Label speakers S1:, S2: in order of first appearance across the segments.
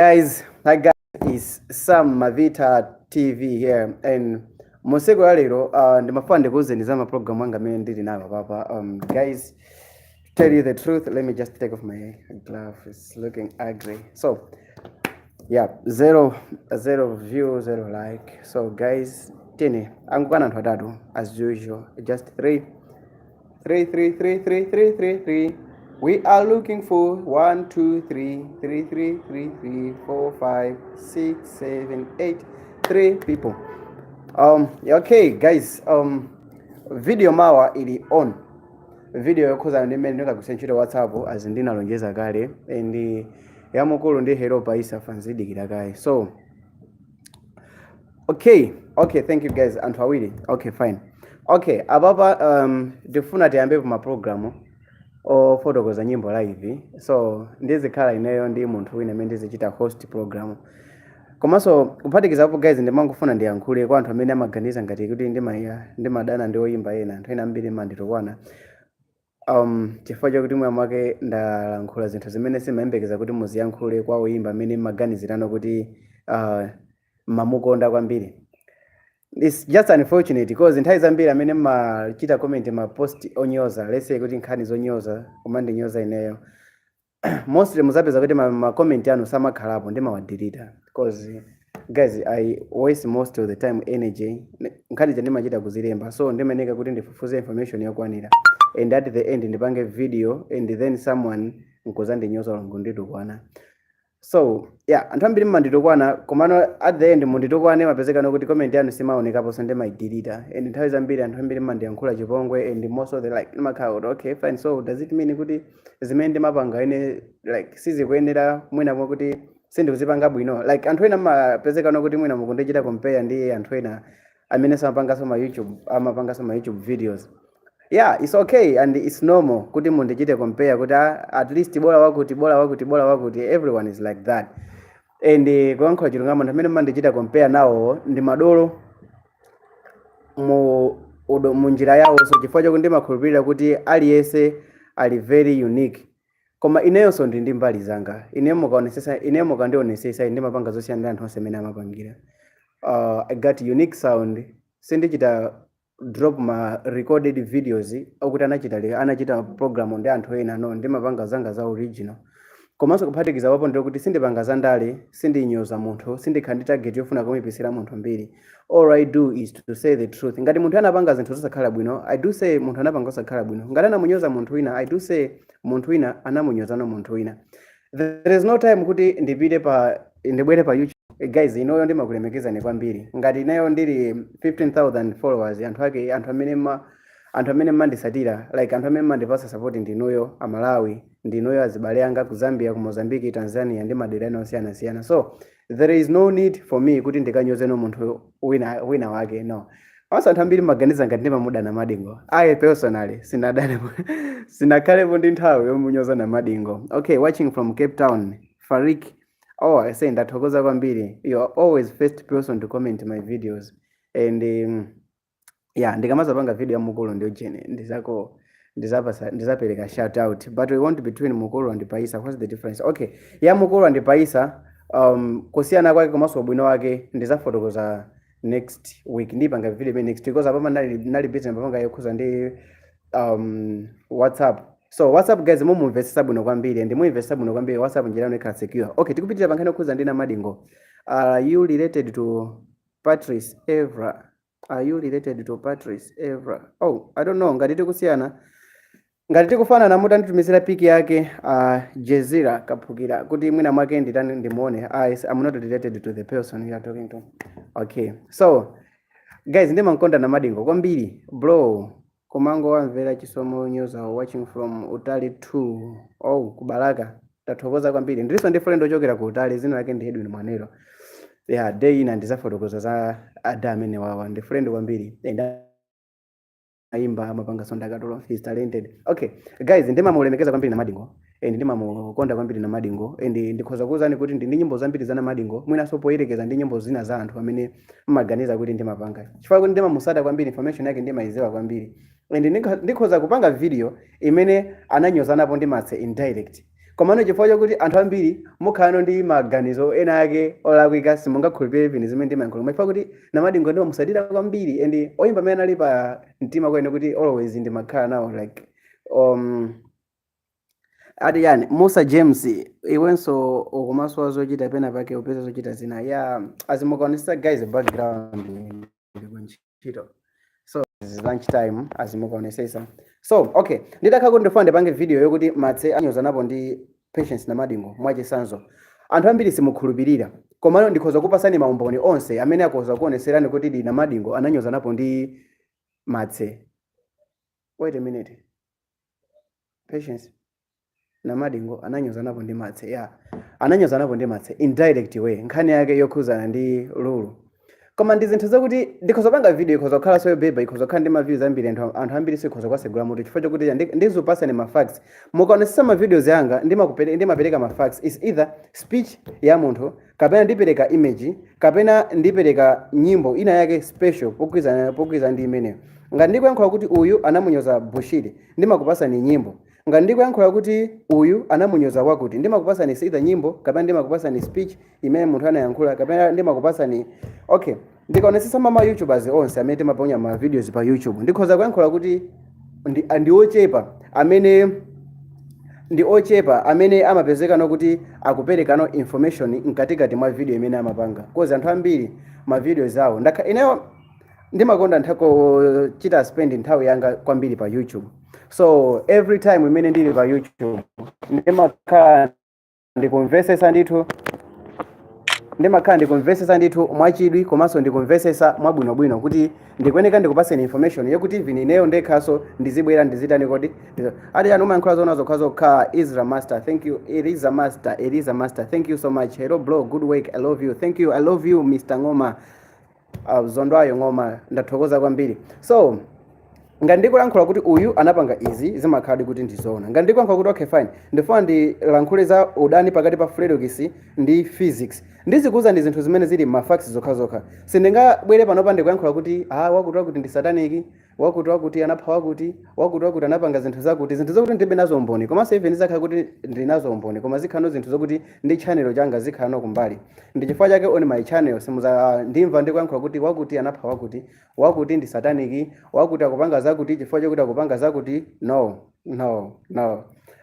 S1: Hi guys, is Sam Mavita TV here and musiku ya lero ndimafuna ndikuwuzeni za maprogram anga amene ndili nawo papa. Guys, to tell you the truth, let me just take off my glove. It's looking ugly. So yeah, zero view, zero like. So guys, tini angukana anthu atatu as usual, just three. We are looking for 1, 2, 3, 4, 5, 6, 7, 8, 3 people. Okay guys, video mawa ili on video yokhuza ndimene ndikakusenchira WhatsApp as ndinalonjeza kale and yamukulu ndi hero paisa fanzidikira kale. So okay, thank you guys. Anthu awiri. Okay, fine. Okay, ababa ndifuna tiyambe pa program ofotokoza nyimbo live. So ndizikhala ineyo ndi munthu wina amene ndizichita host program. Komanso kuphatikizapo guys ndimangofuna ndiyankhule kwa anthu amene amaganiza ngati kuti ndimadana ndi oyimba ena anthu ena ambiri manditokwana. Chifukwa chakuti mwina mwake ndalankhula zinthu zimene simayembekeza kuti muziyankhule kwa oyimba amene maganizirano kuti mamukonda kwambiri. It's just unfortunate because nthawi zambiri amene machita comment ma post onyoza, let's say kuti nkhani zonyoza komande nyoza ineyo mostly muzapeza kuti ma comment anu samakhalapo ndi mawadelete because guys I waste most of the time energy nkhani ndimachita kuzilemba, so ndimeneka kuti ndifufuze information yakwanira and at the end ndipange video and then someone nkoza ndinyoza ngondidukwana. So yeah, anthu ambiri manditokwana komano at the end munditokwane mapezeka nokuti comment yanu simaonekapo so ndimayidelete and nthawi zambiri anthu ambiri mandiyankhula chipongwe and most of the like ndimakhala okay fine, so does it mean kuti zimene ndimapanga ine like sizikuyenera mwina kuti sindikuzipanga bwino, like anthu ena mapezeka nokuti mwina mukundichita compare ndi anthu ena amene samapanga ma YouTube amapanga ma YouTube videos. Yeah, it's okay and it's normal kuti mundichite compare kuti at least bola wakuti everyone is like that. And kuyankhula chilungamo anthu amene mandichita compare nawo ndi madolo mu njira yawo, so chifukwa chakuti ndimakhulupirira kuti aliyense ali very unique. Koma ineyonso ndi mbali zanga. Ineyo mukandionesesa ndimapanga zosiyana ndi anthu onse amene amapangira. I got unique sound. Sindichita drop ma recorded videos okuti anachita program ndi anthu ena, no, ndimapanga zanga za original. Komanso kuphatikiza wapo ndikuti sindipanga za ndale, sindinyoza munthu, sindikhala target yofuna kumipisira munthu mbiri. All I do is to say the truth. Ngati munthu anapanga zinthu zosakhala bwino, I do say munthu anapanga zosakhala bwino. Ngati anamunyoza munthu wina, I do say munthu wina anamunyozano munthu wina. There is no time kuti ndibwere pa YouTube. Guys, inoyo ndimakulemekezani kwambiri. Ngati inayo ndili 15,000 followers, anthu amene mandisatira, like anthu amene mandipasa support ndinoyo Amalawi, ndinoyo azibale anga ku Zambia, ku Mozambique, Tanzania ndi madera ena osiyana. So there is no need for me kuti ndikanyoze no munthu wina wake, no. Also anthu ambiri maganiza ngati ndimamuda na madingo. I personally sinakhalepo ndi nthawi yomunyoza na madingo. Okay, watching from Cape Town, Farik. Oh, I say ndathokoza kwambiri. You are always first person to comment my videos. And yeah, ndikamazapanga video ya Mukulu ndio jene ndizapereka shout out. But we want between Mukulu and Paisa. What's the difference? Okay, ya Mukulu and Paisa kusiyana kwake komanso bwino wake ndizafotokoza next week. Ndipanga video next week because apapa nali busy ndipanga yokhuza ndi WhatsApp. So WhatsApp guys mumumvesesa bwino kwambiri and muimvesesa bwino kwambiri WhatsApp njira yanu ikhala secure. Okay, tikupitira pankhani okhuza ndina madingo. Are you related to Patrice Evra? Oh, I don't know. Ngati tikusiyana. Ngati tikufanana mutanditumizira piki yake Jezira Kaphukira kuti mwina mwake nditani ndimuone. I'm not related to the person you are talking to. Okay. So guys ndimankonda na madingo kwambiri. Bro, Komango wamvera chisomo news watching from Utali 2. Oh, kubalaka. Tathokoza kwambiri. Ndiriso ndi friend ochokera ku Utali, zina yake ndi Edwin Mwanero. Yeah, day ina ndizafotokoza za adamene wawa ndi friend kwambiri. And aimba amapanga sonda katolo, he's talented. Okay, guys, ndimamulemekeza kwambiri na madingo. And ndimamukonda kwambiri na madingo. And ndikhoza kuzani kuti ndi nyimbo zambiri za na madingo. Mwina sopo yerekeza ndi nyimbo zina za anthu amene maganiza kuti ndimapanga. Chifukwa kuti ndimamusada kwambiri, information yake ndimaizewa kwambiri. And ndikhoza kupanga video imene ananyozanapo ndimatse indirect. komano chifukwa chakuti anthu ambiri mukhala ndi maganizo ena ake olakwika simungakhulupirire zinthu zimene ndimayankhula chifukwa kuti namadingo ndiwo musadira kwambiri and oyimba amene ali pa mtima kwene kuti always ndimakhala nawo like ati yani Musa James iwenso ukumasowa zochita pena pake upeza zochita zina ya azimukaonesa guys background ntchito so this is lunch time azimukaonesesa so okay ndidakhala kuti ndifuna ndipange video yokuti Matse anyoza napo ndi Patience Namadingo mwachisanzo anthu ambiri simukhulupirira komano ndikhoza kupasani maumboni onse amene akhoza kuoneserani kuti Namadingo ananyoza napo ndi Matse. Wait a minute. Patience Namadingo ananyoza napo ndi Matse yeah ananyoza napo ndi Matse indirect way nkhani yake yokhuzana ndi Lulu koma ndi zinthu zakuti ndikhoza panga video ikhoza kukhala so beba ikhoza kukhala ndi ma views ambiri anthu ambiri sikhoza kwasegula mutu chifukwa chokuti ndizupasani ma facts mukaonesesa ma videos yanga ndimapereka ma facts is either speech ya munthu kapena ndipereka image kapena ndipereka nyimbo ina yake special pokwiza ndi imeneyo ngati ndikuyankhula kuti uyu anamunyoza Bushiri ndimakupasani nyimbo ngati ndikuyankhula kuti uyu anamunyoza wakuti ndimakupasani either nyimbo kapena ndimakupasani speech imene munthu anayankhula kapena ndimakupasani okay ndikaonesesa mama YouTubers onse amene timaponya ma videos pa YouTube ndikhoza kuyankhula kuti ndi ochepa amene amapezeka nokuti akupereka no information mkatikati mwa video imene amapanga kozi anthu ambiri ma videos awo ineyo ndimakonda nthako chita spend nthawi yanga kwambiri pa YouTube so every time imene ndili pa YouTube ndimakhala ndikumvesesa ndithu mwachidwi komanso ndikumvesesa mwabwinobwino kuti ndikweneka ndikupaseni information yokuti even ineyo ndekhaso ndizibwera ndizitani kodi ati anu umayankhula zona zokha Isra Master thank you it is a master thank you so much hello bro good work I love you thank you I love you Mr. Ngoma Zondwayo Ngoma ndathokoza kwambiri so ngati ndikulankhula kuti uyu anapanga izi zimakhala kuti ndizona ngati ndikulankhula kuti okay fine ndifuna ndilankhule za udani pakati pa Fredokis ndi physics ndizikuza ndi zinthu zimene zili ma facts zokha sindingabwere panopa ndikuyankhula kuti wakuti ndi sataniki wakuti anapha wakuti anapanga zinthu zakuti ndibe nazo mboni komanso even zikhala kuti ndinazo mboni koma zikhano zinthu zokuti ndi channel changa zikhala no kumbali ndi chifukwa chake on my channel simuza ndimva ndikuyankhula kuti wakuti anapha wakuti ndi sataniki wakuti akupanga zakuti chifukwa chokuti akupanga zakuti no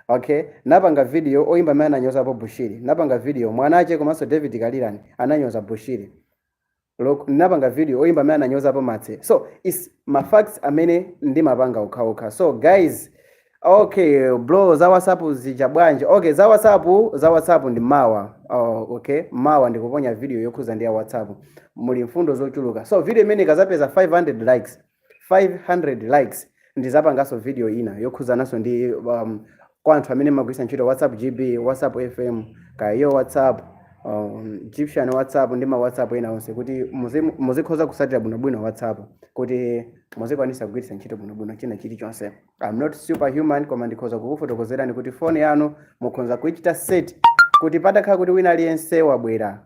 S1: okay napanga video oyimba amene ananyoza po Bushiri napanga video mwanache komanso David Kalirani ananyoza Bushiri napanga video oyimba amene ananyoza po Matse so is my facts amene ndimapanga ukhaokha so guys okay bro za WhatsApp zija bwanji okay za WhatsApp ndi mawa okay mawa ndikuponya video yokhuza ndi ya WhatsApp muli mfundo zochuluka so video imene ikazapeza 500 likes ndizapangaso video ina yokhuzanaso ndi kwa anthu amene magwisa ntchito WhatsApp GB WhatsApp FM kayo WhatsApp Egyptian WhatsApp ndi ma WhatsApp ena onse kuti muzikhoza kusatira bwinobwino WhatsApp kuti muzikwanisa kugwiritsa ntchito bwinobwino china chilichonse I'm not superhuman koma ndikhoza kukufotokozerani kuti phone yanu mukhoza kuichita set kuti patakhala kuti wina aliyense wabwera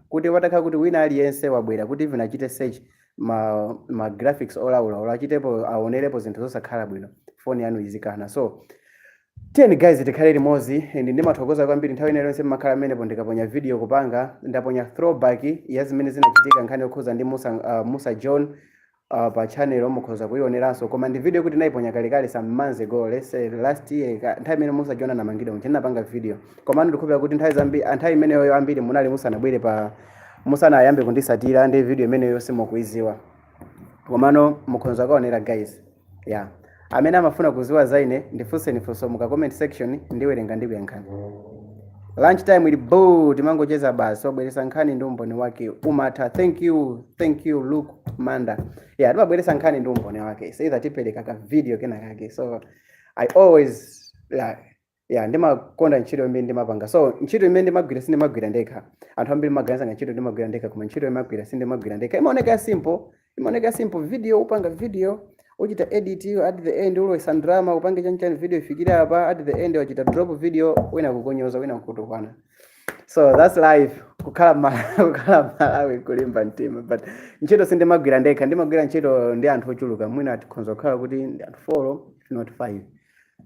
S1: kuti even achite search ma graphics olaula achitepo aonerepo zinthu zosakhala bwino phone yanu izikana so tiyeni guys tikhale limodzi ndi ndimathokoza kwambiri nthawi ina yonse mmakhala amenepo ndikaponya video kupanga ndaponya throwback ya zimene zinachitika nkhani yokhuza ndi Musa John pa channel mukhoza kuioneranso koma ndi video kuti ndinayiponya kalekale some months ago let's say last year nthawi imene Musa John anamangidwa ndinapanga video koma ndikukhulupirira kuti nthawi imeneyo ambiri munali musanabwere pa musanayambe kundisatira ndi video imeneyo simukuiziwa komano mukhoza kuonera guys yeah amene amafuna kuziwa zaine ndifunseni funso muka comment section ndiwerenga ndikuyankhani lunch time ili bo timangocheza basi wabweresa nkhani ndi umboni wake umatha thank you Luke Manda yeah timabweresa nkhani ndi umboni wake so either tipereka ka video kena kake so I always yeah ndimakonda ntchito imene ndimapanga so ntchito imene ndimagwira sindimagwira ndekha anthu ambiri maganiza ntchito ndimagwira ndekha koma ntchito imagwira sindimagwira ndekha imaoneka simple video upanga video uchita edit at the end always and drama upange chanchani video ifikira hapa at the end wachita drop video wina kukonyoza wina kutukwana so that's life kukhala Malawi kulimba mtima but ntchito sindimagwira ndekha ndimagwira ntchito ndi anthu ochuluka mwina atikhonza kukhala kuti ndi anthu 4 if not 5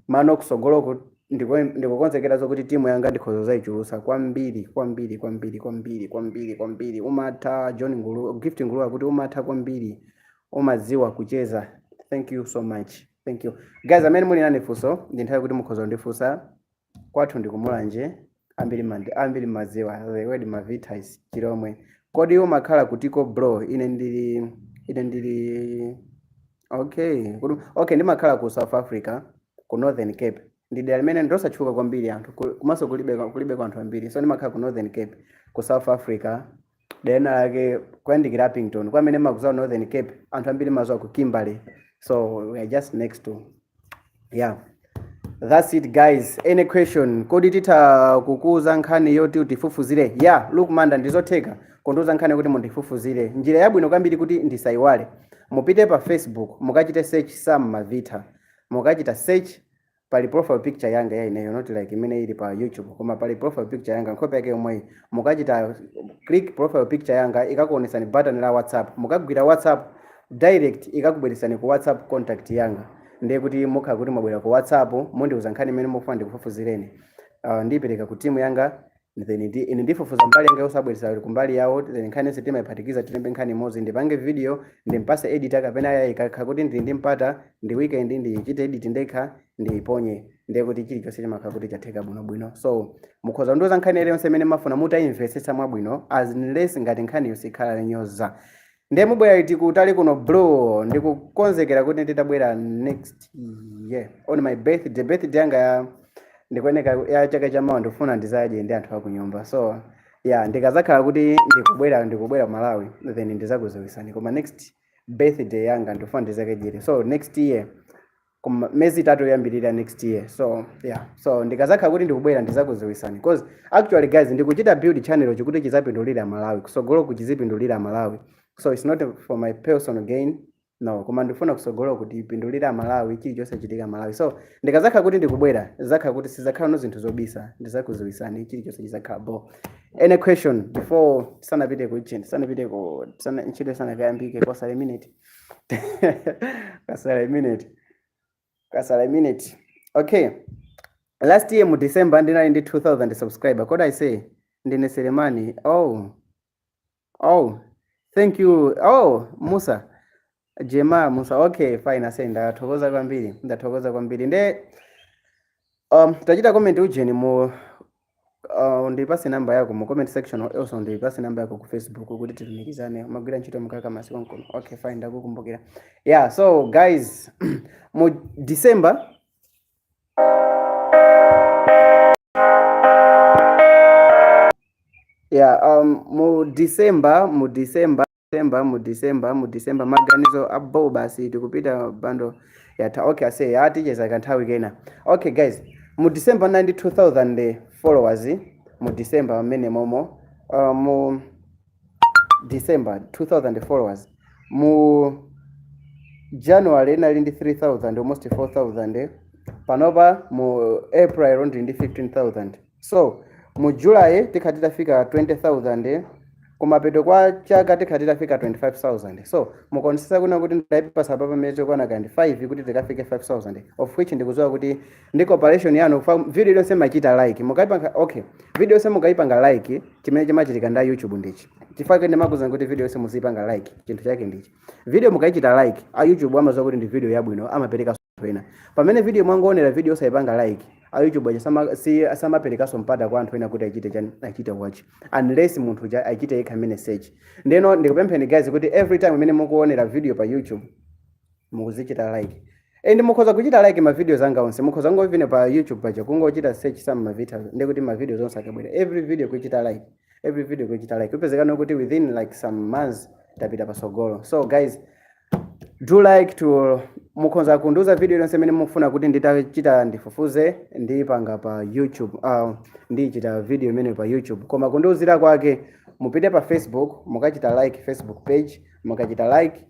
S1: mano kusogoloko ndikukonzekera zokuti timu yanga ndikhoza zayichulusa kwambiri umatha John Ngulu Gift Ngulu akuti umatha kwambiri umadziwa kucheza. Thank you so much. Thank you guys amene muli nane funso ndi nthawi kuti mukhoza kundifunsa. Kwathu ndikumulanje ambiri madziwa the word Mavitas Chiromwe. Kodi umakhala kutiko bro? Ine ndili okay ndimakhala ku South Africa ku Northern Cape. Ndidali limene ndosatchuka kwambiri anthu komanso kulibe anthu ambiri, so ndimakhala ku Northern Cape ku South Africa. Then ake kuyandikira Appington kwamene makuza Northern Cape anthu ambiri mazuwa ku Kimberley, so we are just next to. Yeah, that's it guys. Any question? Kodi titha kukuza nkhani yoti utifufuzire? Yeah, look manda ndizotheka kunduza nkhani kuti mundifufuzire. Njira yabwino kwambiri kuti ndisayiwale, mupite pa Facebook mukachite search Sam Mavita, mukachita search pali profile picture yanga ineyo, not like imene ili pa YouTube, koma pali profile picture yanga nkhope yake yomwe. Mukachita click profile picture yanga ikakuonesani button la WhatsApp, mukagwira WhatsApp direct ikakubweresani ku WhatsApp contact yanga. Ndiye kuti mukha kuti mwabwera ku WhatsApp mundiuza nkhani imene mufuna ndikufufuzireni, ndipereka ku timu yanga, then ine ndifufuza mbali yanga yosabweresa kumbali yawo, then nkhani yonse timayiphatikiza tilembe nkhani imodzi, ndipange video ndimpase editor kapena yayika kuti ndimpata ndi weekend ndichite edit ndekha ndiponye. Ndiye kuti chilichonse chimakhala kuti chatheka bwinobwino. So mukhoza kundiuza nkhani iliyonse imene mafuna mutayimvetsetsa mwabwino as unless ngati nkhani yosikhala nyoza. Ndiye mubwera iti kutali kuno bro, ndikukonzekera kuti nditabwera next year on my birthday yanga ndikuoneka ya chaka cha mawa ndifuna ndizaje ndi anthu akunyumba. So yeah, ndikazakhala kuti ndikubwera Malawi then ndizakuziwisani, koma next birthday yanga ndifuna ndizakejere. So next year koma mezi 3 yambirira next year. So yeah, so ndikazakhala kuti ndikubwera ndizakuziwisani, because actually guys ndikuchita build channel chikuti chizapindulira Malawi, kusogolo kuchizipindulira Malawi. So it's not for my personal gain, no, koma ndifuna kusogolo kuti ipindulira Malawi chilichonse chitika Malawi. So ndikazakhala kuti ndikubwera zakhala kuti sizakhala no zinthu zobisa, ndizakuziwisani chilichonse chizakhala bo. Any question before sanapite ku kitchen, sanapite ku ntchito sanakayambike kwasala a minute. Kasala a minute. Okay, last year mu December ndinali ndi 2000 subscriber. Could I say ndine Selemani? Oh thank you. Oh Musa Jema Musa, okay fine. Ase ndathokoza kwambiri. Nde tachita comment ujeni mu ndipase namba yako mu comment section, also ndipase namba yako ku Facebook kuti titumikizane magwira ntchito mukaka masiku nkono. Okay fine, ndakukumbukira. Yeah, so guys mu December mu December maganizo abo basi tikupita bando yata. Okay, ase yati cheza kanthawi kena. Okay guys, mu December 92,000 followers mu December amene momo mu December 2,000 followers. Mu January nali ndi 3,000, almost 4,000. Panopa mu April around ndi 15,000. So mu July tikhati tafika 20,000, kumapeto kwa chaka tikhati tafika 25,000. So mukonesesa kuna kuti ndaipasa papa mecho kwana kandi 5 kuti tikafike 5,000, of which ndikuzoa kuti ndi cooperation yanu video iliyonse machita like mukaipanga. Okay, video yonse mukaipanga like chimene chimachitika nda YouTube ndichi chifake ndimakuza kuti video yonse muzipanga like chinthu chake ndichi. Video mukaichita like YouTube amazoa kuti ndi video yabwino amapereka software. Pamene video mwangoonera video osaipanga like YouTube asamapereka sompata kwa anthu ena kuti achite watch unless munthu achite yekha amene search. Ndeno ndikupempheni guys kuti every time amene mukuonera video pa YouTube mukuzichita like, and mukhoza kuchita like ma videos anga onse. Mukhoza ngovine pa YouTube paja kungochita search Sam Mavita ndikuti ma videos onse akabwera every video kuchita like upezekana kuti within like some months tapita pasogolo. So guys, do like to mukhoza kunduza video yonse imene mufuna kuti nditachita ndifufuze ndipanga pa YouTube, ndichita video imene pa YouTube. Koma kunduzira kwake mupite pa Facebook mukachita like Facebook page, mukachita like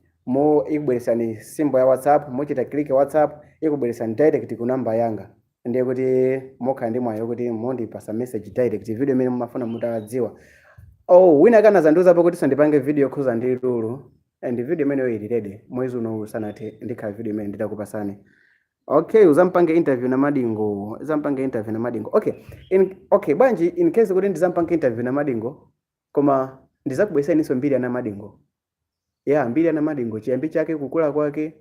S1: ikubweresani symbol ya WhatsApp, muchita click WhatsApp ikubweresani direct ku namba yanga. Ndiye kuti mokha ndi mwayo kuti mondipasa message direct video imene mumafuna mutadziwa. Wina kana zanduza pa kuti sandipange video khuza ndi lulu, and video imene ili ready mwezi uno usanathe ndikhala video imene nditakupasani. Okay, uzampange interview na Madingo. Okay, bwanji in case kuti ndizampange interview na Madingo, koma ndizakubwesa iniso mbiri ana Madingo. Yeah, mbiri ana Madingo, chiyambi chake kukula kwake,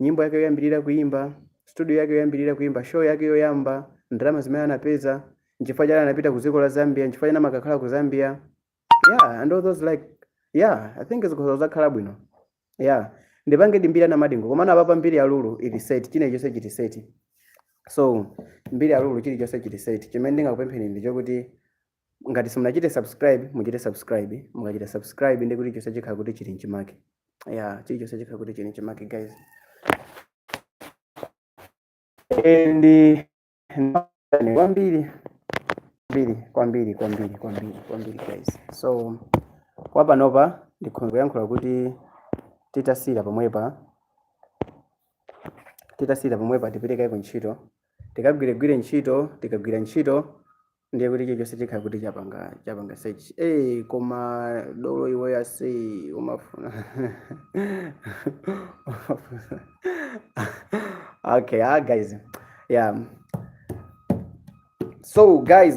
S1: nyimbo yake yoyambirira kuimba, studio yake yoyambirira kuimba, show yake yoyamba, ndalama zimene anapeza, nchifukwa chake anapita ku dziko la Zambia, nchifukwa chake makakhala ku Zambia. Yeah, and all those like, yeah, I think it's because of that club, you know. Yeah, ndipange dimbira na Madingo, komana apapa mbiri ya Lulu ili set, chine chose chiti set. So, mbiri ya Lulu chili chose chiti set. Chimene ndingakupempheni ndicho kuti ngati simunachite subscribe, muchite subscribe, mukachita subscribe ndi kuti chose chikhala kuti chili nchimake. Yeah, chili chose chikhala kuti chili nchimake guys. And kwambiri guys. So, wapanopa ndikungoyankhula kuti titasira pamwepa tipitekaiko ntchito tikagwire ntchito ndiye kuti chilichonse chikhala kuti chapanga search. Koma dolo iwe yase umafuna okay, guys, yeah. So guys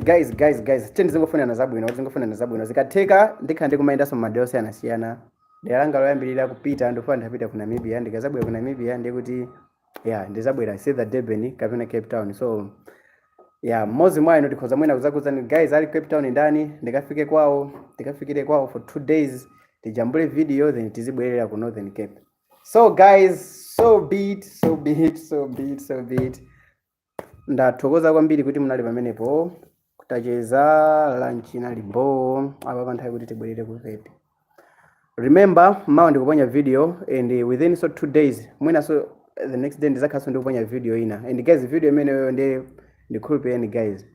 S1: tindizingofuna zabwino zikatheka ndikhala ndikumayendanso madera osiyanasiyana. Dera langa loyambirira kupita ndofuna ndapita ku Namibia, ndikazabwera ku Namibia ndiye kuti yeah ndizabwera either Durban kapena Cape Town. So yeah, mozi mwaino tikhoza mwina kuzakudzani guys ali Cape Town ndani, ndikafikire kwawo for 2 days, tijambule video then tizibwerera ku Northern Cape. So guys, so be it. Ndathokoza kwambiri kuti munali pamenepo kutacheza lunch nalimbo apa panthawi kuti tibwerere ku Cape. Remember, mawa ndikuponya video and within 2 days, mwina so the next day ndizakhaso ndikuponya video ina. And guys, video imeneyo ndikhulupireni guys,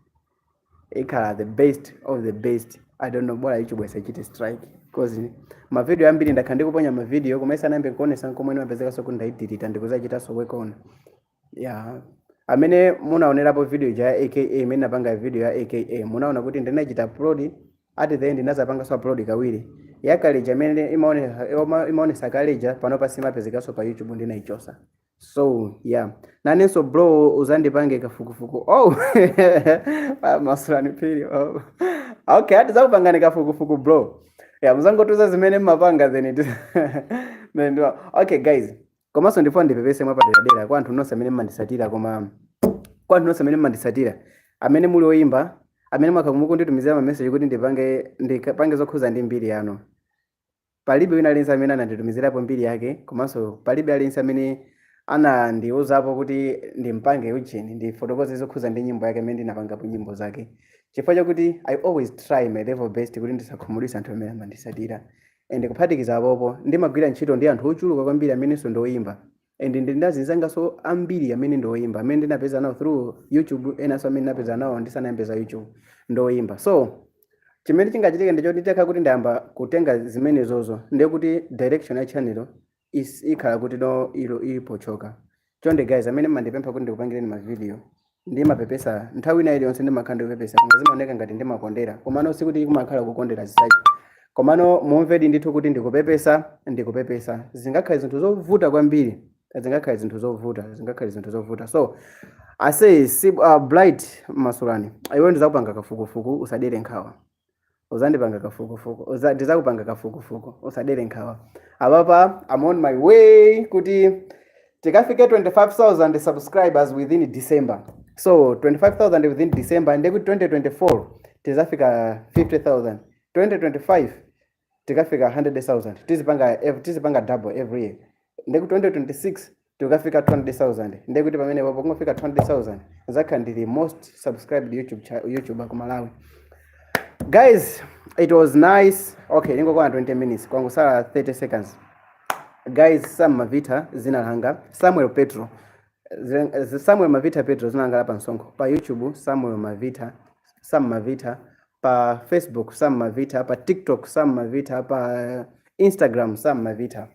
S1: ikhala the best of the best. I don't know bora YouTube isachite strike because ma video ambiri ndakhala ndikuponya ma video koma isanayambe kuonesa komwe mapezeka so kuti ndaidelete ndikuchita so work on. Yeah, amene munaonerapo video ya aka imene napanga video ya aka munaona kuti ndinachita upload at the end ndinazapanga so upload kawiri yakale jamene imaonesa kaleja pano pasimapezeka so pa YouTube ndinaichosa. So yeah, nanenso bro uzandipange kafukufuku. Masulani pili. Okay, hati zakupangani kafukufuku bro. Yeah, muzangotuza zimene mmapanga then okay guys, komanso ndifuna ndipepese mwapadera kwa anthu nonse amene mmandisatira, koma kwa anthu nonse amene mmandisatira amene muli oyimba amene mwakamukunditumizira ma message kuti ndipange zokhuza ndi mbiri yanu. Palibe wina alinsa amene ananditumizirapo mbiri yake, komanso palibe alinsa amene anandiuzapo kuti ndimpange ujeni ndifotokoze zokhuza ndi nyimbo yake amene ndinapangapo nyimbo zake. Chifukwa chakuti I always try my level best kuti ndisakhumulisa anthu amene amandisatira. And kuphatikiza apopo ndimagwira ntchito ndi anthu ochuluka kwambiri amenenso ndoyimba. And ndazinzangaso ambiri amene ndoyimba amene ndinapeza nawo through YouTube, enaso amene ndinapeza nawo ndisanayambeza YouTube ndoyimba. So chimene chingachitika ndicho nditekha kuti ndayamba kutenga zimenezozo ndiye kuti direction ya channel ikhala kuti no ilipochoka. Chonde guys, amene mandipempha kuti ndikupangireni ma video ndimapepesa nthawi ina iliyonse ndimakhala ndikupepesa koma zimaoneka ngati ndimakondera, komano sikuti kumakhala kukondera zisachi, komano mumvedi ndithu kuti ndikupepesa. Zingakhala zinthu zovuta kwambiri, zingakhala zinthu zovuta. So I say Blight Masulani, iwe ndizakupanga kafukufuku usadere nkhawa. Uzandipanga kafukufuku, ndizakupanga kafukufuku usadere nkhawa. Ababa, I'm on my way kuti tikafike 25,000 subscribers within December. So 25,000 within December, ndiye kuti 2024 tizafika 50,000. 2025 tikafika 100,000. Tizipanga double every year. Ndiye kuti 2026 tikafika 200,000. Ndiye kuti pamene papo kungafika 200,000 zakha ndi the most subscribed YouTuber ku Malawi. Guys, it was nice. Okay, ningo kwa 20 minutes. Kwangu sala 30 seconds. Guys, Sam Mavita zina langa Samuel Mavita Petro zina langa hapa Nsonko. Pa YouTube Sam Mavita, pa Facebook Sam Mavita, pa TikTok Sam Mavita, pa Instagram Sam Mavita.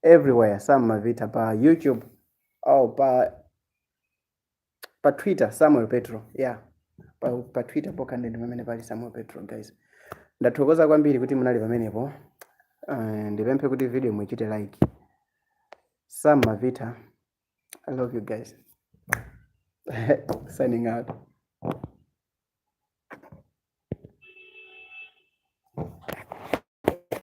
S1: Everywhere Sam Mavita, pa YouTube pa Twitter Samuel Petro. Yeah. Pa Twitter poka ndi mmene pali Samuel Petro guys. Ndathokoza kwambiri kuti munali pamenepo. Ndipemphe kuti video muichite like. Sam Mavita, I love you guys. Signing out.